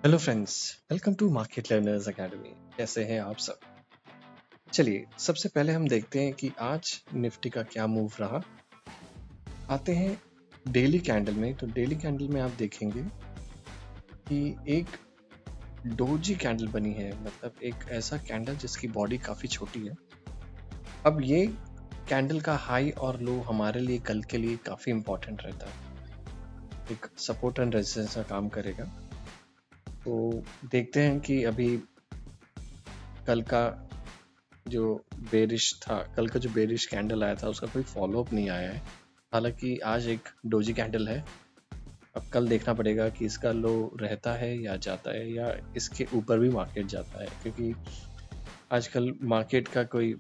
Hello friends, welcome to market learners academy. कैसे हैं आप सब? चलिए सबसे पहले हम देखते हैं कि आज निफ्टी का क्या मूव रहा। आते हैं डेली कैंडल में। तो डेली कैंडल में आप देखेंगे कि एक डोजी कैंडल बनी है, मतलब एक ऐसा कैंडल जिसकी बॉडी काफ़ी छोटी है। अब ये कैंडल का हाई और लो हमारे लिए कल के लिए काफ़ी इम्पोर्टेंट रहता है, एक सपोर्ट एंड रेजिस्टेंस का काम करेगा। तो देखते हैं कि अभी कल का जो बेरिश था, कल का जो बेरिश कैंडल आया था उसका कोई फॉलोअप नहीं आया है। हालांकि आज एक डोजी कैंडल है। अब कल देखना पड़ेगा कि इसका लो रहता है या जाता है, या इसके ऊपर भी मार्केट जाता है, क्योंकि आजकल मार्केट का कोई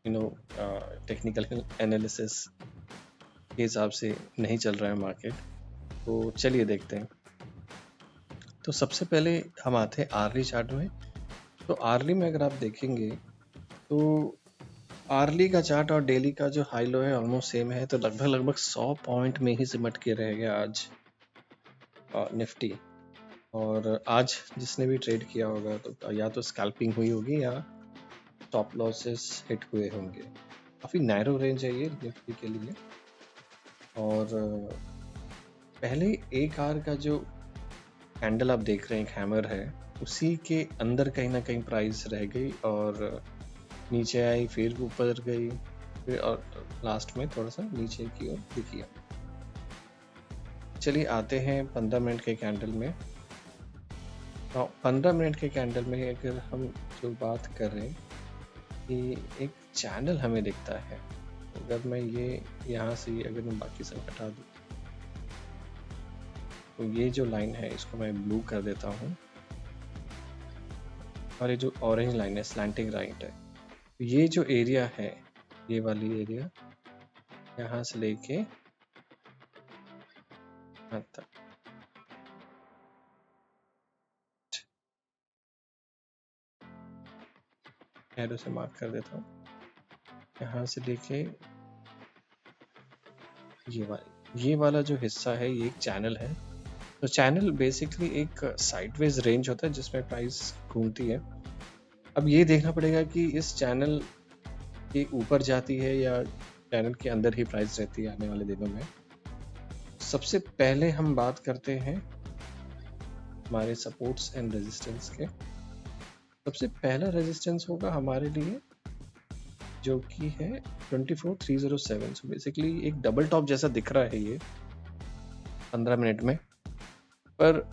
टेक्निकल एनालिसिस के हिसाब से नहीं चल रहा है मार्केट। तो चलिए देखते हैं। तो सबसे पहले हम आते हैं आर्ली चार्ट में। तो आर्ली में अगर आप देखेंगे तो आर्ली का चार्ट और डेली का जो हाई लो है ऑलमोस्ट सेम है। तो लगभग 100 पॉइंट में ही सिमट के रह गया आज निफ्टी। और आज जिसने भी ट्रेड किया होगा तो या तो स्कैल्पिंग हुई होगी या स्टॉप लॉसेस हिट हुए होंगे। काफ़ी नैरो रेंज है ये निफ्टी के लिए। और पहले एक आर का जो कैंडल आप देख रहे हैं, एक हैमर है, उसी के अंदर कहीं ना कहीं प्राइस रह गई और नीचे आई, फिर ऊपर गई, फिर और लास्ट में थोड़ा सा नीचे की ओर दिखी। चलिए आते हैं 15 मिनट के कैंडल में। 15 मिनट के कैंडल में अगर हम जो बात कर रहे हैं कि एक चैनल हमें दिखता है। अगर मैं ये यहाँ से अगर मैं बाकी सब हटा दूँ तो ये जो लाइन है इसको मैं ब्लू कर देता हूँ, और ये जो ऑरेंज लाइन है स्लैंटिंग राइट है। ये जो एरिया है, ये वाली एरिया यहाँ से लेके यहाँ तक, एरो से मार्क कर देता हूँ, यहाँ से लेके ये वाला जो हिस्सा है ये एक चैनल है। तो चैनल बेसिकली एक साइडवेज रेंज होता है जिसमें प्राइस घूमती है। अब ये देखना पड़ेगा कि इस चैनल के ऊपर जाती है या चैनल के अंदर ही प्राइस रहती है आने वाले दिनों में। सबसे पहले हम बात करते हैं हमारे सपोर्ट्स एंड रेजिस्टेंस के। सबसे पहला रेजिस्टेंस होगा हमारे लिए जो कि है 24307। सो बेसिकली एक डबल टॉप जैसा दिख रहा है ये 15 मिनट में, पर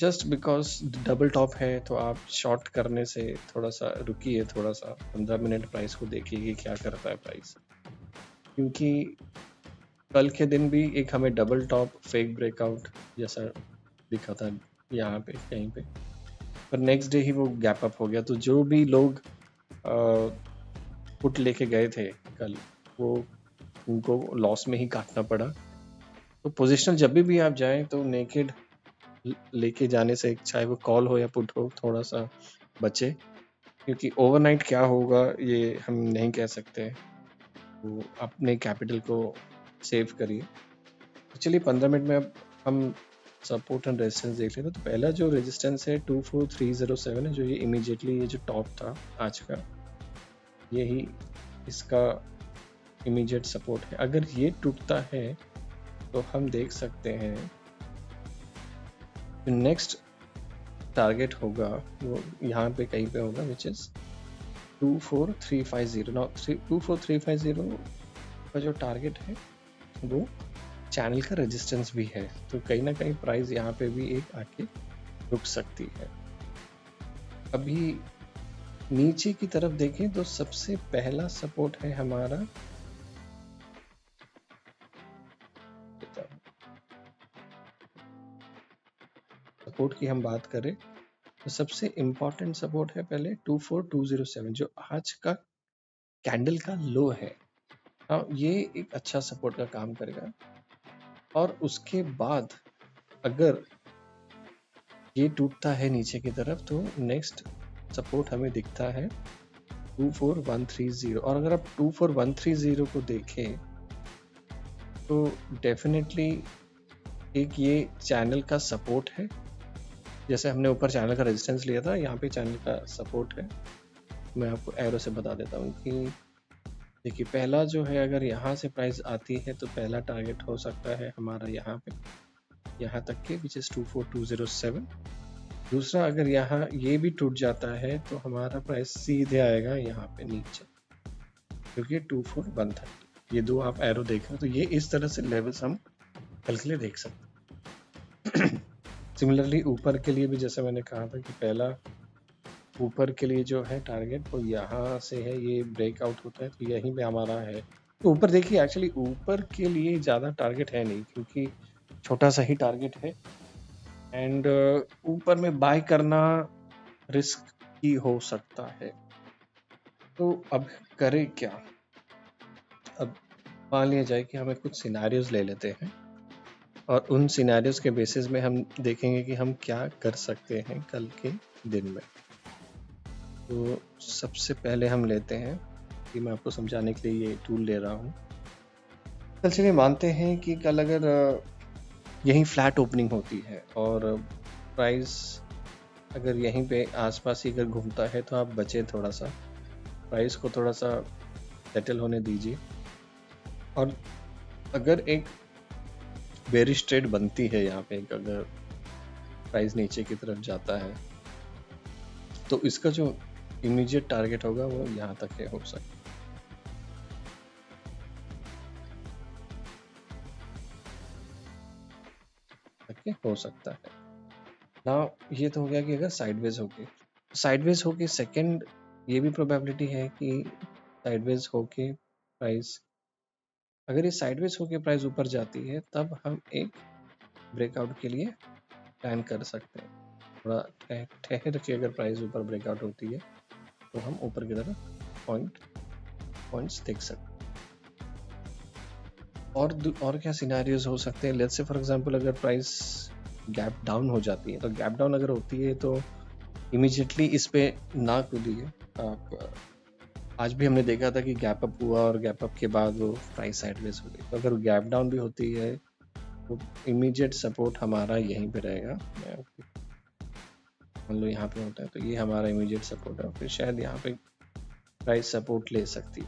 जस्ट बिकॉज डबल टॉप है तो आप शॉर्ट करने से थोड़ा सा रुकिए, थोड़ा सा 15 मिनट प्राइस को देखिए कि क्या करता है प्राइस। क्योंकि कल के दिन भी एक हमें डबल टॉप फेक ब्रेकआउट जैसा दिखा था यहाँ पे कहीं पे, पर नेक्स्ट डे ही वो गैप अप हो गया। तो जो भी लोग पुट लेके गए थे कल, वो उनको लॉस में ही काटना पड़ा। तो पोजिशनल जब भी आप जाएं तो नेकेड लेके जाने से, चाहे वो कॉल हो या पुट हो, थोड़ा सा बचे, क्योंकि ओवरनाइट क्या होगा ये हम नहीं कह सकते। तो अपने कैपिटल को सेव करिए। तो चलिए 15 मिनट में अब हम सपोर्ट एंड रेजिस्टेंस देख लेते हैं। तो पहला जो रेजिस्टेंस है 24307 है, जो ये इमीडिएटली ये जो टॉप था आज का, यही इसका इमीडिएट सपोर्ट है। अगर ये टूटता है तो हम देख सकते हैं नेक्स्ट टारगेट होगा वो यहाँ पे कहीं पे होगा, विच इज 24350। नाउ 24350 का जो टारगेट है वो चैनल का रेजिस्टेंस भी है। तो कहीं ना कहीं प्राइस यहाँ पे भी एक आके रुक सकती है। अभी नीचे की तरफ देखें तो सबसे पहला सपोर्ट है हमारा, सपोर्ट की हम बात करें तो सबसे इम्पोर्टेंट सपोर्ट है पहले 24207, जो आज का कैंडल का लो है। हाँ, ये एक अच्छा सपोर्ट का काम करेगा। और उसके बाद अगर ये टूटता है नीचे की तरफ तो नेक्स्ट सपोर्ट हमें दिखता है 24130। और अगर आप 24130 को देखें तो डेफिनेटली एक ये चैनल का सपोर्ट है जैसे हमने ऊपर चैनल का रेजिस्टेंस लिया था, यहाँ पे चैनल का सपोर्ट है। मैं आपको एरो से बता देता हूँ कि देखिए पहला जो है, अगर यहाँ से प्राइस आती है तो पहला टारगेट हो सकता है हमारा यहाँ पे, यहाँ तक के विच इज़ 24207। दूसरा, अगर यहाँ ये भी टूट जाता है तो हमारा प्राइस सीधे आएगा यहाँ पे नीचे, क्योंकि 24130। ये दो आप एरो देख रहे हो, तो ये इस तरह से लेवल्स हम कल के लिए देख सकते हैं। सिमिलरली ऊपर के लिए भी जैसे मैंने कहा था कि पहला ऊपर के लिए जो है टारगेट वो यहाँ से है, ये ब्रेकआउट होता है तो यहीं पे हमारा है। तो ऊपर देखिए, एक्चुअली ऊपर के लिए ज़्यादा टारगेट है नहीं, क्योंकि छोटा सा ही टारगेट है। एंड ऊपर में बाय करना रिस्क ही हो सकता है। तो अब करें क्या? अब मान लिया जाए कि हमें कुछ सिनेरियोज ले लेते हैं, और उन सिनेरियोज के बेसिस में हम देखेंगे कि हम क्या कर सकते हैं कल के दिन में। तो सबसे पहले हम लेते हैं कि मैं आपको समझाने के लिए ये टूल ले रहा हूँ। कल चलिए मानते हैं कि कल अगर यहीं फ्लैट ओपनिंग होती है और प्राइस अगर यहीं पे आसपास ही अगर घूमता है, तो आप बचे थोड़ा सा, प्राइस को थोड़ा सा सेटल होने दीजिए। और अगर एक बेरिश ट्रेड बनती है यहाँ पे, अगर प्राइस नीचे की तरफ जाता है, तो इसका जो इमीडिएट टारगेट होगा वो यहाँ तक के हो सकता है। ना ये तो हो गया कि अगर साइडवेज होगी, साइडवेज होके सेकंड ये भी प्रोबेबिलिटी है कि साइडवेज होके प्राइस, अगर ये साइडवेज होके प्राइस ऊपर जाती है, तब हम एक ब्रेकआउट के लिए प्लान कर सकते हैं। थोड़ा ठहर के अगर प्राइस ऊपर ब्रेकआउट होती है तो हम ऊपर की तरफ पॉइंट्स देख सकते हैं। और क्या सिनेरियोज हो सकते हैं? लेट्स से फॉर एग्जांपल अगर प्राइस गैप डाउन हो जाती है, तो गैप डाउन अगर होती है तो इमीडिएटली इस पे ना कूदिए आप। आज भी हमने देखा था कि गैप अप हुआ और गैप अप के बाद वो प्राइस साइडवेज हो गई। तो अगर गैप डाउन भी होती है तो इमीडिएट सपोर्ट हमारा यहीं पे रहेगा। मान लो यहाँ पे होता है तो ये हमारा इमीडिएट सपोर्ट है, फिर शायद यहाँ पे प्राइस सपोर्ट ले सकती है,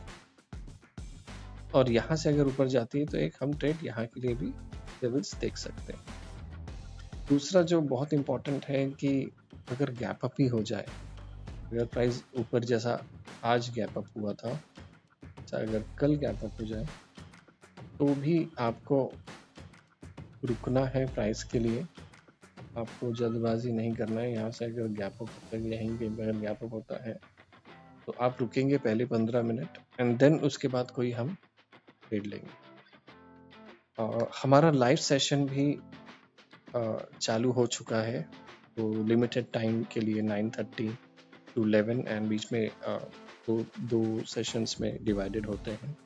और यहाँ से अगर ऊपर जाती है तो एक हम ट्रेड यहाँ के लिए भी लेवल्स देख सकते हैं। दूसरा जो बहुत इम्पोर्टेंट है कि अगर गैप अप ही हो जाए, अगर प्राइस ऊपर जैसा आज गैप अप हुआ था, अगर कल गैप अप हो जाए, तो भी आपको रुकना है प्राइस के लिए। आपको जल्दबाजी नहीं करना है। यहाँ से अगर गैप अप होता है, यहीं पे अगर गैप अप होता है, तो आप रुकेंगे पहले 15 मिनट एंड देन उसके बाद कोई हम ट्रेड लेंगे। हमारा लाइव सेशन भी चालू हो चुका है, तो लिमिटेड टाइम के लिए 9:30 to 11 एंड बीच में दो सेशंस में डिवाइडेड होते हैं।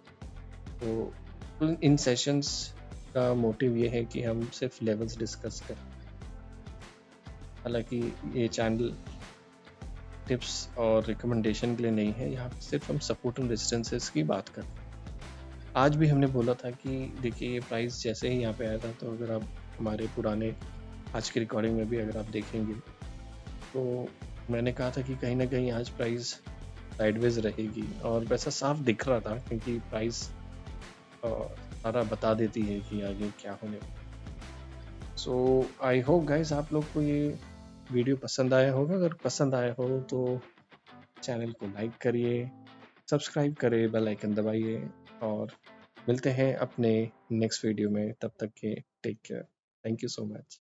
तो इन सेशंस का मोटिव ये है कि हम सिर्फ लेवल्स डिस्कस करें। हालांकि ये चैनल टिप्स और रिकमेंडेशन के लिए नहीं है, यहाँ पे सिर्फ हम सपोर्ट एंड रेजिस्टेंसेस की बात करते हैं। आज भी हमने बोला था कि देखिए ये प्राइस जैसे ही यहाँ पे आया था, तो अगर आप हमारे पुराने आज की रिकॉर्डिंग में भी अगर आप देखेंगे, तो मैंने कहा था कि कहीं ना कहीं आज प्राइस साइडवेज रहेगी, और वैसा साफ दिख रहा था क्योंकि प्राइस सारा बता देती है कि आगे क्या होने वाला। सो आई होप गाइस आप लोग को ये वीडियो पसंद आया होगा। अगर पसंद आया हो तो चैनल को लाइक करिए, सब्सक्राइब करिए, बेल आइकन दबाइए, और मिलते हैं अपने नेक्स्ट वीडियो में। तब तक के take care. Thank you so much.